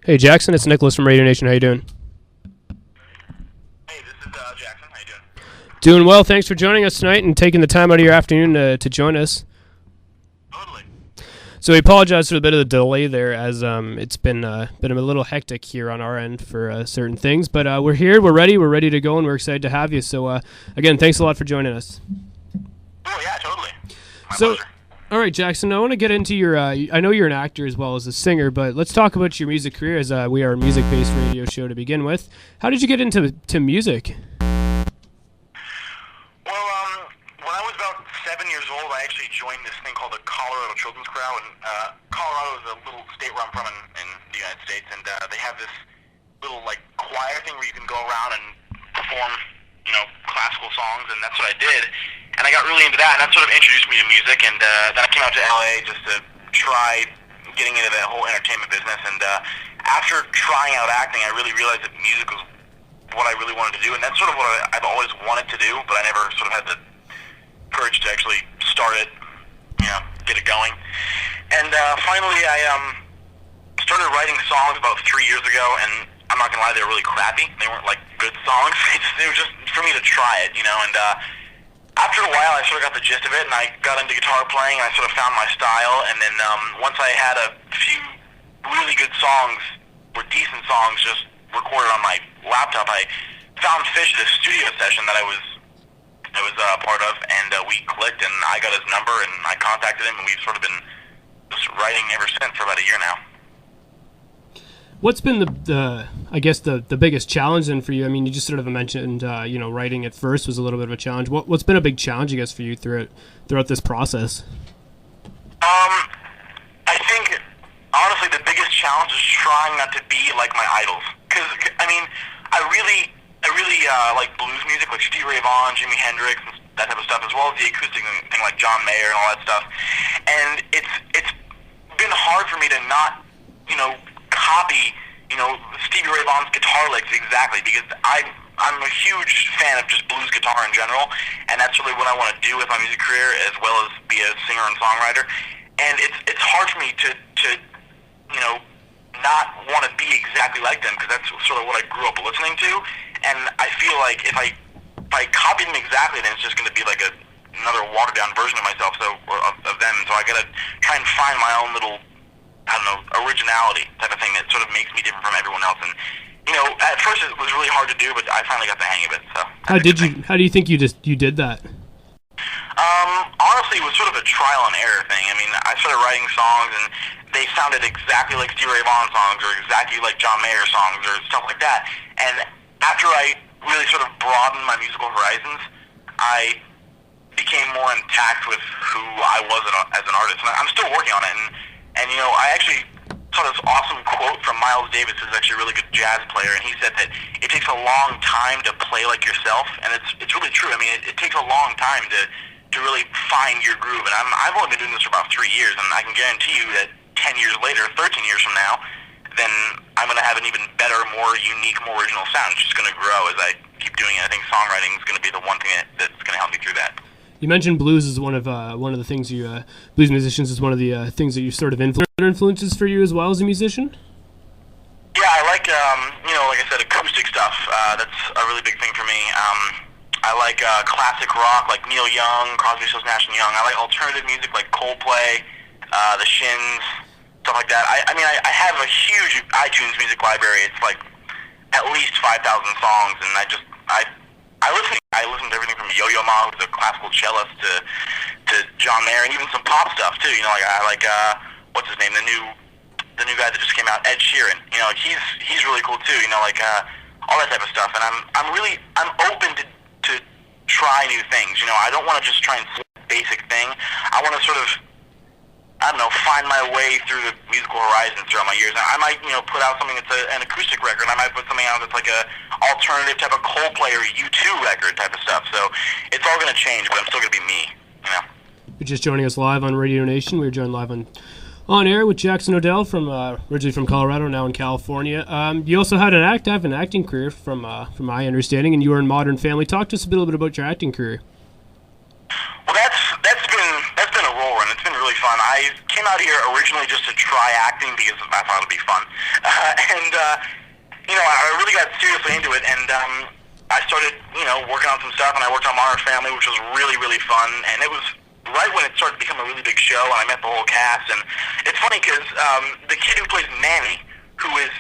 Hey Jackson, it's Nicholas from Radio Nation. How you doing? Hey, this is Jackson. How you doing? Doing well. Thanks for joining us tonight and taking the time out of your afternoon to join us. Totally. So we apologize for a bit of the delay there, as it's been a little hectic here on our end for certain things. But we're here, we're ready to go, and we're excited to have you. So again, thanks a lot for joining us. Oh yeah, totally. My So, pleasure. all right, Jackson, I want to get into your. I know you're an actor as well as a singer, but let's talk about your music career, as we are a music-based radio show to begin with. How did you get into music? Well, when I was about 7 years old, I actually joined this thing called the Colorado Children's Chorale, and Colorado is a little state where I'm from in the United States, and they have this little choir thing where you can go around and perform, classical songs, and that's what I did. And I got really into that, and that sort of introduced me to music. And then I came out to LA just to try getting into the whole entertainment business. And after trying out acting, I really realized that music was what I really wanted to do, and that's sort of what I've always wanted to do, but I never sort of had the courage to actually start it, get it going. And finally, I started writing songs about 3 years ago, and I'm not gonna lie, they were really crappy. They weren't good songs. They were just for me to try it, and after a while, I sort of got the gist of it, and I got into guitar playing, and I sort of found my style. And then once I had a few really good songs, or decent songs, just recorded on my laptop, I found Fish at a studio session that I was part of, and we clicked, and I got his number, and I contacted him, and we've sort of been just writing ever since for about a year now. What's been the biggest challenge then for you? I mean, you just sort of mentioned, writing at first was a little bit of a challenge. What's been a big challenge, I guess, for you throughout this process? I think, honestly, the biggest challenge is trying not to be like my idols. Because, I really like blues music, like Stevie Ray Vaughan, Jimi Hendrix, and that type of stuff, as well as the acoustic thing like John Mayer and all that stuff. And it's been hard for me to not, copy, Stevie Ray Vaughan's guitar licks exactly, because I'm a huge fan of just blues guitar in general, and that's really what I want to do with my music career, as well as be a singer and songwriter. And it's hard for me to not want to be exactly like them, because that's sort of what I grew up listening to. And I feel like if I copy them exactly, then it's just going to be like another watered down version of myself, of them. So I got to try and find my own little, originality type of thing that sort of makes me different from everyone else. And at first it was really hard to do, but I finally got the hang of it. So How do you think you did that? Honestly, it was sort of a trial and error thing. I mean, I started writing songs, and they sounded exactly like Stevie Ray Vaughan songs, or exactly like John Mayer songs, or stuff like that. And after I really sort of broadened my musical horizons, I became more intact with who I was as an artist. And I'm still working on it. And I actually saw this awesome quote from Miles Davis, who's actually a really good jazz player, and he said that it takes a long time to play like yourself, and it's really true. I mean, it takes a long time to really find your groove, and I've only been doing this for about 3 years, and I can guarantee you that 10 years later, 13 years from now, then I'm going to have an even better, more unique, more original sound. It's just going to grow as I keep doing it. I think songwriting is going to be the one thing that's going to help me through that. You mentioned blues is one of the things blues musicians is one of the things that you sort of influences for you as well as a musician. Yeah, I like like I said, acoustic stuff. That's a really big thing for me. I like classic rock like Neil Young, Crosby, Stills, Nash & Young. I like alternative music like Coldplay, the Shins, stuff like that. I have a huge iTunes music library. It's like at least 5,000 songs, and I listen to everything from Yo-Yo Ma, who's a classical cellist, to John Mayer, and even some pop stuff too. I like what's his name, the new guy that just came out, Ed Sheeran. He's really cool too. All that type of stuff. And I'm open to try new things. I don't want to just try and say a basic thing. I want to sort of, find my way through the musical horizons throughout my years. And I might, put out something that's an acoustic record. I might put something out that's like a alternative type of Coldplay or U2 record type of stuff. So it's all going to change, but I'm still going to be me, You're just joining us live on Radio Nation. We're joined live on air with Jackson Odell, from originally from Colorado, now in California. You also had an acting career, from my understanding, and you were in Modern Family. Talk to us a little bit about your acting career. Well, that's been a whirlwind. It's been really fun. I came out here originally just to try acting. acting because I thought it'd be fun. I really got seriously into it, and I started, working on some stuff, and I worked on Modern Family, which was really, really fun, and it was right when it started to become a really big show, and I met the whole cast, and it's funny because the kid who plays Manny, who is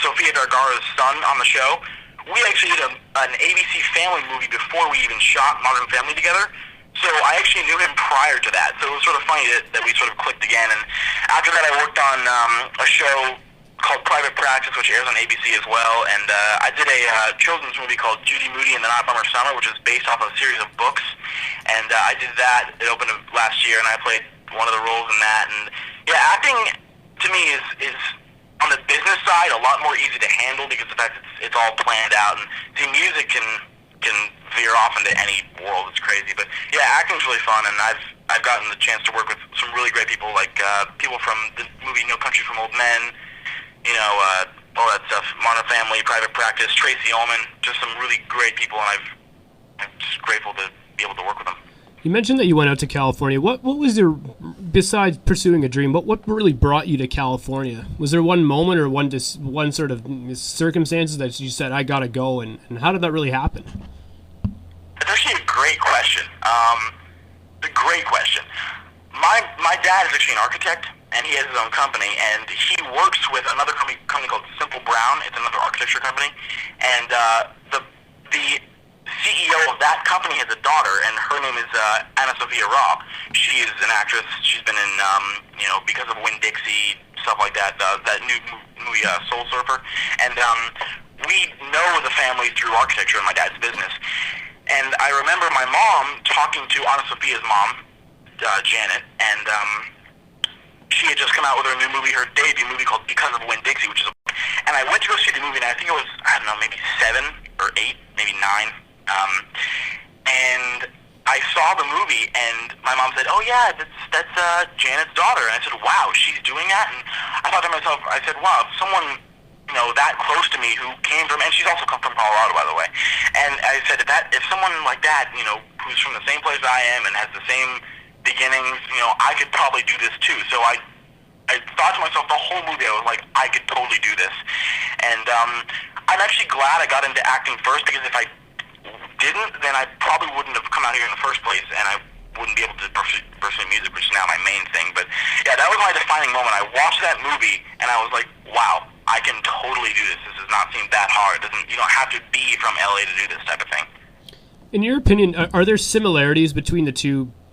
Sofia Vergara's son on the show, we actually did an ABC Family movie before we even shot Modern Family together. So I actually knew him prior to that. So it was sort of funny that we sort of clicked again. And after that, I worked on a show called Private Practice, which airs on ABC as well. And I did a children's movie called Judy Moody and the Not Bummer Summer, which is based off of a series of books. And I did that. It opened last year, and I played one of the roles in that. And yeah, acting to me is on the business side a lot more easy to handle because of the fact it's all planned out. And see, music can veer off into any world. It's crazy, but yeah, acting's really fun, and I've gotten the chance to work with some really great people, like people from the movie No Country for Old Men, all that stuff, Modern Family, Private Practice, Tracy Ullman, just some really great people, and I'm just grateful to be able to work with them. You mentioned that you went out to California. What was your, besides pursuing a dream, what really brought you to California? Was there one moment or one sort of circumstances that you said, I gotta go, and how did that really happen? It's actually a great question. A great question. My dad is actually an architect, and he has his own company, and he works with another company called Simple Brown. It's another architecture company, and the CEO of that company has a daughter, and her name is Anna Sophia Robb. She is an actress. She's been in, Because of Winn-Dixie, stuff like that, that new movie, Soul Surfer. And we know the family through architecture in my dad's business. And I remember my mom talking to Anna Sophia's mom, Janet, and she had just come out with her new movie, her debut movie called Because of Winn-Dixie, which is and I went to go see the movie, and I think it was, maybe 7 or 8, maybe 9. And I saw the movie, and my mom said, "Oh yeah, that's Janet's daughter." And I said, "Wow, she's doing that." And I thought to myself, I said, "Wow, if someone that close to me who came from," and she's also come from Colorado, by the way. And I said, if someone like that, who's from the same place I am and has the same beginnings, I could probably do this too. So I thought to myself the whole movie, I was like, I could totally do this. And I'm actually glad I got into acting first, because if I didn't, then I probably wouldn't have come out here in the first place, and I wouldn't be able to pursue music, which is now my main thing. But yeah, that was my defining moment. I watched that movie, and I was like, wow, I can totally do this. This does not seem that hard. You don't have to be from LA to do this type of thing. In your opinion, are there similarities between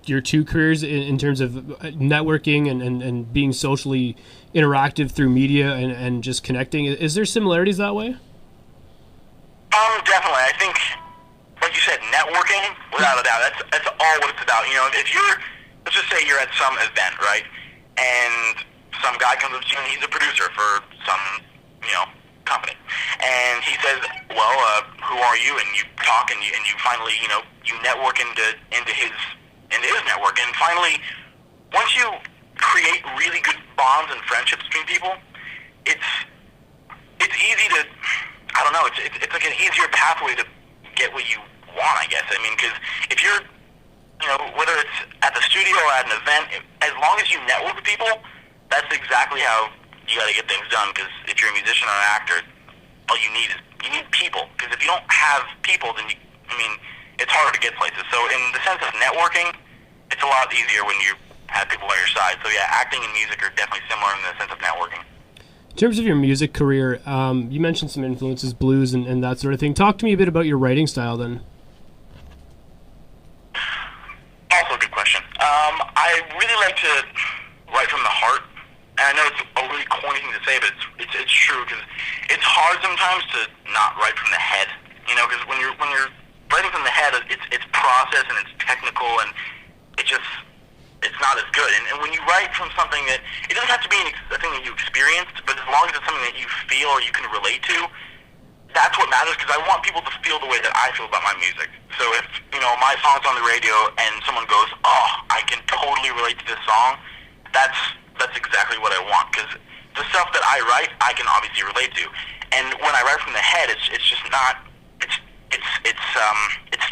your two careers in terms of networking and being socially interactive through media and just connecting? Is there similarities that way? Definitely. I think, like you said, networking, without a doubt, that's all what it's about. If let's just say you're at some event, right, and some guy comes up to you and he's a producer for some, company, and he says, well, who are you? And you talk, and you finally, you network into his network, and finally, once you create really good bonds and friendships between people, it's easy to, I don't know, it's like an easier pathway to get what you want, I guess. I mean, because if you're, whether it's at the studio or at an event, as long as you network with people, that's exactly how you got to get things done. Because if you're a musician or an actor, all you need is people. Because if you don't have people, then it's harder to get places. So in the sense of networking, it's a lot easier when you have people by your side. So yeah, acting and music are definitely similar in the sense of networking. In terms of your music career, you mentioned some influences, blues and that sort of thing. Talk to me a bit about your writing style then. Also a good question. I really like to write from the heart. And I know it's a really corny thing to say, but it's true, because it's hard sometimes to not write from the head. Because when you're writing from the head, it's process and it's technical, and it's not as good. And when you write from something that, it doesn't have to be a thing that you experienced, but as long as it's something that you feel or you can relate to, that's what matters, because I want people to feel the way that I feel about my music. So if, my song's on the radio and someone goes, oh, I can totally relate to this song, that's exactly what I want, because the stuff that I write, I can obviously relate to. And when I write from the head, it's just not, it's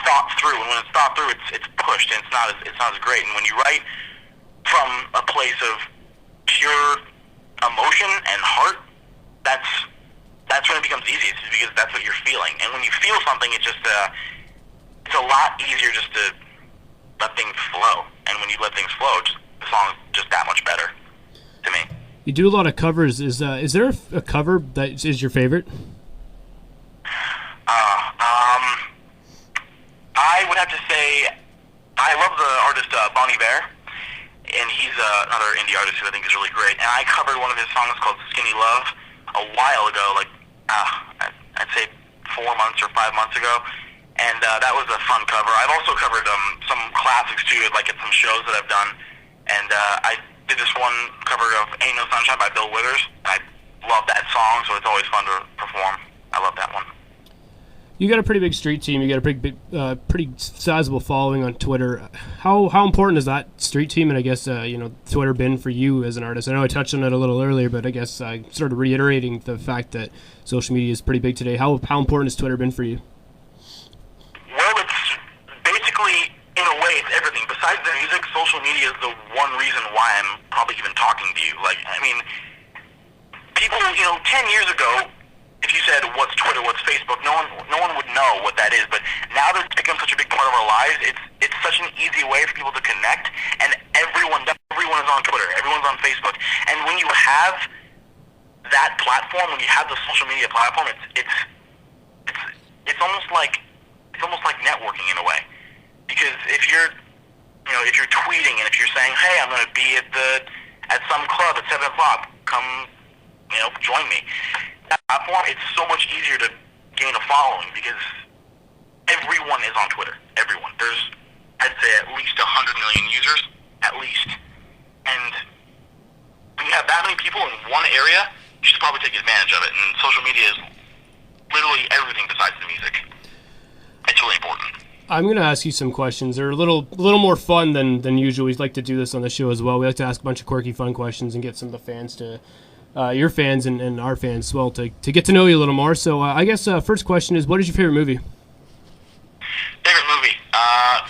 thought through, and when it's thought through, it's pushed, and it's not as great. And when you write from a place of pure emotion and heart, that's when it becomes easiest, because that's what you're feeling. And when you feel something, it's a lot easier just to let things flow. And when you let things flow, the song's just that much better to me. You do a lot of covers. Is there a cover that is your favorite? I would have to say I love the artist Bon Iver, and he's another indie artist who I think is really great. And I covered one of his songs called Skinny Love a while ago, like I'd say 4 months or 5 months ago, and that was a fun cover. I've also covered some classics too, like at some shows that I've done, and I did this one cover of Ain't No Sunshine by Bill Withers. I love that song, so it's always fun to perform. I love that one. You got a pretty big street team. You got a pretty sizable following on Twitter. How important is that street team, and I guess Twitter been for you as an artist? I know I touched on it a little earlier, but I guess sort of reiterating the fact that social media is pretty big today. How important has Twitter been for you? Well, it's basically, in a way, it's everything. Besides the music, social media is the one reason why I'm probably even talking to you. Like, I mean, people, 10 years ago, if you said, what's Twitter, what's Facebook, no one would know what that is. But now that it's become such a big part of our lives, it's such an easy way for people to connect, and everyone is on Twitter, everyone's on Facebook. And when you have that platform, when you have the social media platform, it's almost like networking in a way. Because if you're tweeting, and if you're saying, hey, I'm going to be at some club at 7 o'clock, come join me. That platform, it's so much easier to gain a following because everyone is on Twitter. Everyone. There's, I'd say, at least 100 million users, at least. And when you have that many people in one area, you should probably take advantage of it. And social media is literally everything besides the music. It's really important. I'm going to ask you some questions. They're a little more fun than usual. We like to do this on the show as well. We like to ask a bunch of quirky, fun questions and get some of the fans to your fans and our fans as well to get to know you a little more. So I guess first question is, what is your favorite movie? Favorite movie? I'm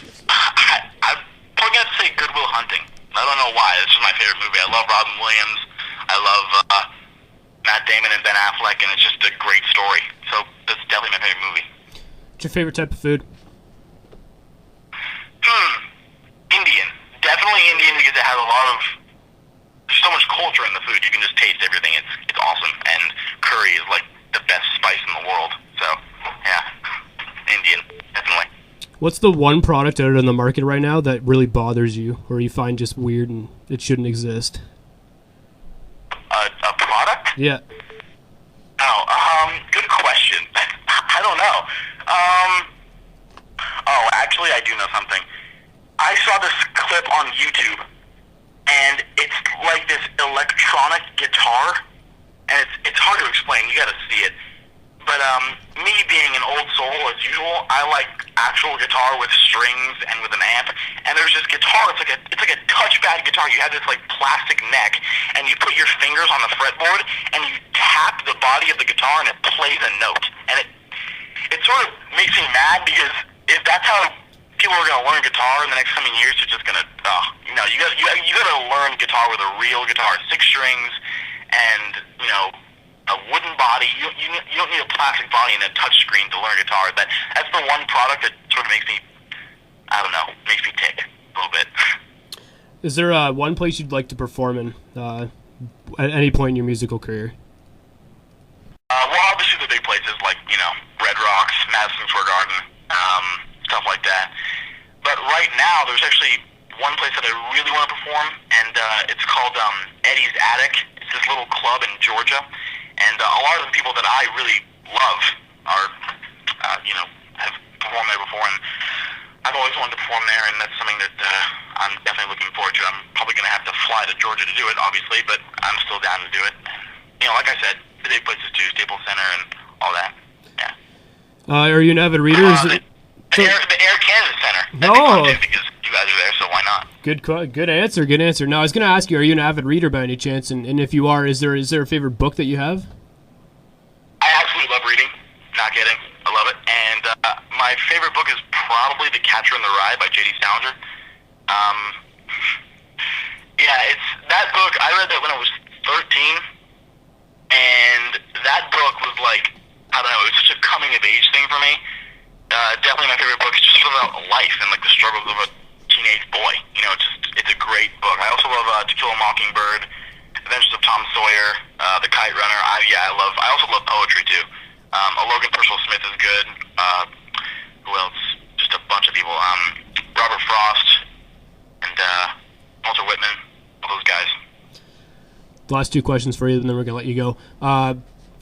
probably going to say Good Will Hunting. I don't know why. This is my favorite movie. I love Robin Williams. I love Matt Damon and Ben Affleck, and it's just a great story. So that's definitely my favorite movie. What's your favorite type of food? Indian. Definitely Indian, because it has a lot of... There's so much culture in the food. You can just taste everything. It's awesome. And curry is like the best spice in the world. So, yeah, Indian, definitely. What's the one product out on the market right now that really bothers you, or you find just weird and it shouldn't exist? A product? Yeah. Good question. I don't know. Actually, I do know something. I saw this clip on YouTube, and it's like this electronic guitar, and it's hard to explain. You got to see it. But me being an old soul as usual, I like actual guitar with strings and with an amp. And there's this guitar. It's like a touchpad guitar. You have this like plastic neck, and you put your fingers on the fretboard, and you tap the body of the guitar, and it plays a note. And it sort of makes me mad, because if that's how people are going to learn guitar in the next coming years, you're just going to, you got to learn guitar with a real guitar, 6 strings, and a wooden body. You don't need a plastic body and a touch screen to learn guitar. That's the one product that sort of makes me, makes me tick a little bit. Is there one place you'd like to perform in at any point in your musical career? Well, obviously the big places like Red Rocks, Madison Square Garden, stuff like that. But right now, there's actually one place that I really want to perform, and it's called Eddie's Attic. It's this little club in Georgia, and a lot of the people that I really love are, have performed there before, and I've always wanted to perform there, and that's something that I'm definitely looking forward to. I'm probably going to have to fly to Georgia to do it, obviously, but I'm still down to do it. Like I said, the big places too, Staples Center and all that. Yeah. Are you an avid reader? The Air Canada Center. No. Because you guys are there, so why not? Good answer. No, I was going to ask you, are you an avid reader by any chance? And if you are, is there a favorite book that you have? I absolutely love reading. Not kidding. I love it. And my favorite book is probably The Catcher in the Rye by J.D. Salinger. It's that book. I read that when I was 13, and that book was like, I don't know, it was such a coming of age thing for me. Definitely my favorite book. It's just about life and like the struggles of a teenage boy. You know, it's a great book. I also love To Kill a Mockingbird, Adventures of Tom Sawyer, The Kite Runner. I also love poetry too. Logan Percival Smith is good. Who else? Just a bunch of people. Robert Frost and Walter Whitman. All those guys. The last two questions for you, and then we're gonna let you go.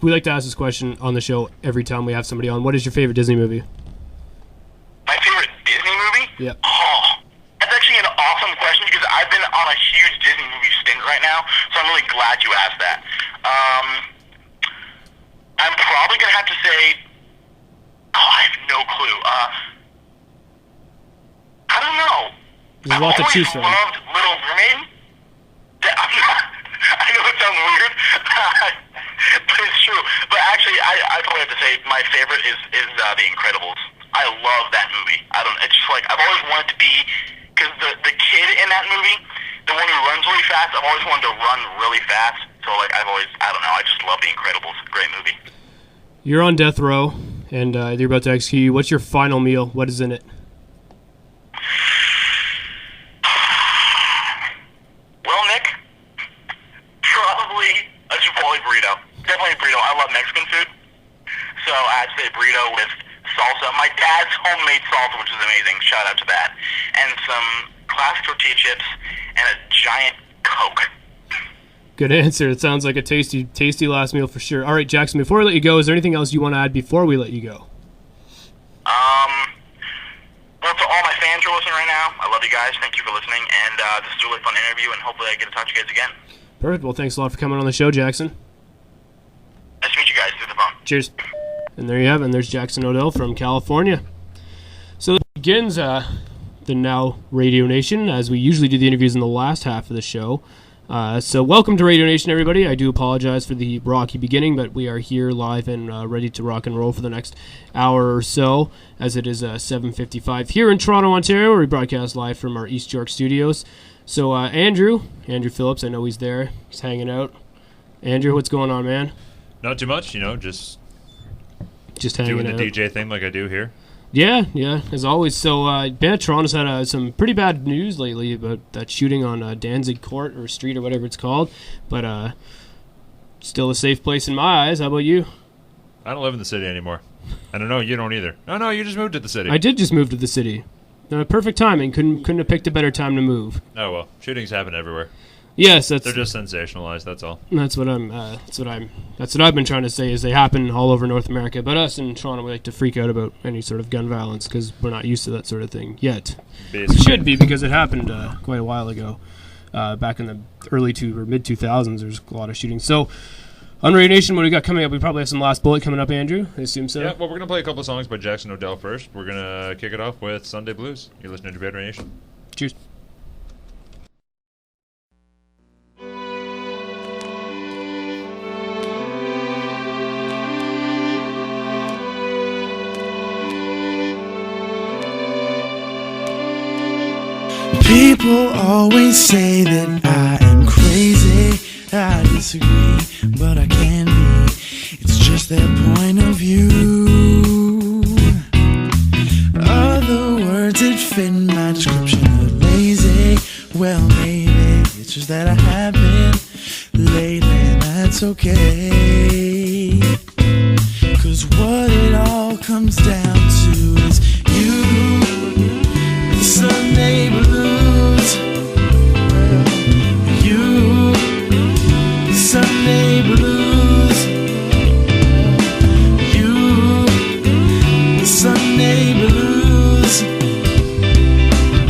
We like to ask this question on the show every time we have somebody on. What is your favorite Disney movie? My favorite Disney movie? Yeah. Oh, that's actually an awesome question because I've been on a huge Disney movie stint right now, so I'm really glad you asked that. I'm probably going to have to say, I have no clue. I don't know. There's a lot to choose from. I've always loved Little Mermaid. I know it sounds weird, but it's true. But actually, I probably have to say my favorite is The Incredibles. I love that movie. It's just like, I've always wanted to be, because the kid in that movie, the one who runs really fast, I've always wanted to run really fast. So like, I don't know, I just love The Incredibles. Great movie. You're on death row, and you're about to execute you. What's your final meal? What is in it? Well, Nick, probably a Chipotle burrito. Definitely a burrito. I love Mexican food. So I'd say burrito with salsa. My dad's homemade salsa, which is amazing. Shout out to that. And some classic tortilla chips and a giant Coke. Good answer. It sounds like a tasty last meal for sure. All right, Jackson, before we let you go, is there anything else you want to add before we let you go? Well, to all my fans who are listening right now, I love you guys. Thank you for listening. And this is a really fun interview, and hopefully I get to talk to you guys again. Perfect. Well, thanks a lot for coming on the show, Jackson. Nice to meet you guys through the phone. Cheers. And there you have it. And there's Jackson Odell from California. So that begins the Now Radio Nation, as we usually do the interviews in the last half of the show. So welcome to Radio Nation, everybody. I do apologize for the rocky beginning, but we are here live and ready to rock and roll for the next hour or so, as it is 7:55 here in Toronto, Ontario, where we broadcast live from our East York studios. So Andrew Phillips, I know he's there. He's hanging out. Andrew, what's going on, man? Not too much, just hanging doing the out. DJ thing like I do here. Yeah, as always. So, Toronto's had some pretty bad news lately about that shooting on Danzig Court or Street or whatever it's called. But still a safe place in my eyes. How about you? I don't live in the city anymore. I don't know, you don't either. No, you just moved to the city. I did just move to the city. Perfect timing. Couldn't have picked a better time to move. Oh well, shootings happen everywhere. Yes, they're just sensationalized. That's all. That's what I've been trying to say. Is they happen all over North America, but us in Toronto, we like to freak out about any sort of gun violence because we're not used to that sort of thing yet. Basically. We should be, because it happened quite a while ago, back in the early mid 2000s. There's a lot of shootings. So, on Radio Nation, what do we got coming up? We probably have some Last Bullet coming up, Andrew. I assume so. Yeah. Well, we're gonna play a couple of songs by Jackson Odell first. We're gonna kick it off with Sunday Blues. You're listening to Radio Nation. Cheers. People always say that I am crazy. I disagree, but I can be. It's just their point of view. Other words that fit my description of lazy. Well, maybe it's just that I have been lately, and that's okay. 'Cause what it all comes down to is you, the Sunday blues. You, the Sunday blues. You, the Sunday blues.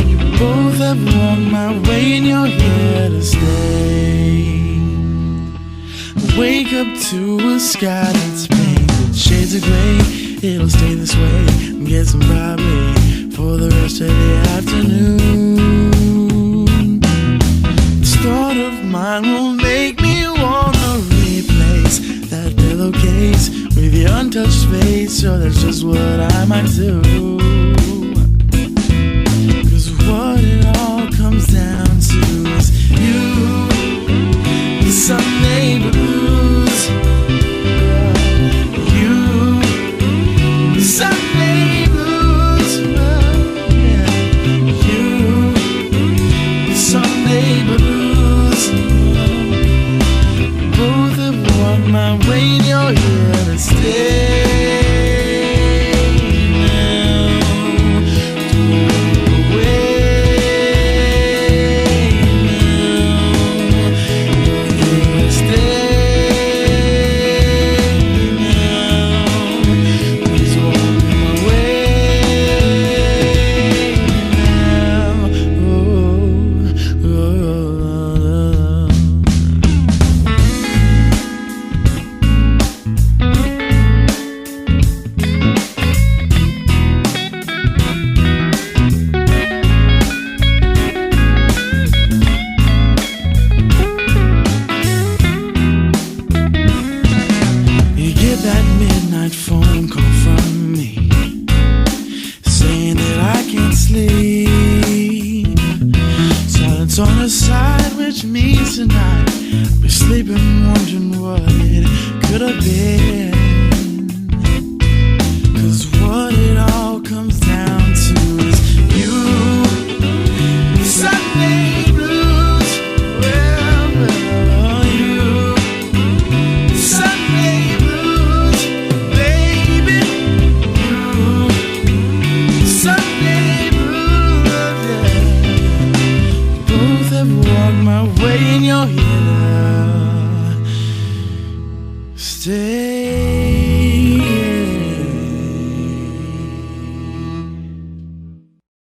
You both have walked my way and you're here to stay. Wake up to a sky that's painted shades of gray. It'll stay this way. I'm guessing probably for the rest of the afternoon. The thought of mine will make me wanna replace that pillowcase with your untouched face. So that's just what I might do. 'Cause what it all comes down to is you, the Sunday my way and you're here to stay. Phone call from me saying that I can't sleep. Silence on the side, which means tonight we're sleeping, wondering what it could have been. 'Cause what it all comes down to is you. Sunday blues, well, you. Sunday blues, baby, you. Sunday blues, yeah. Both have walked my way and you're here now. Stay.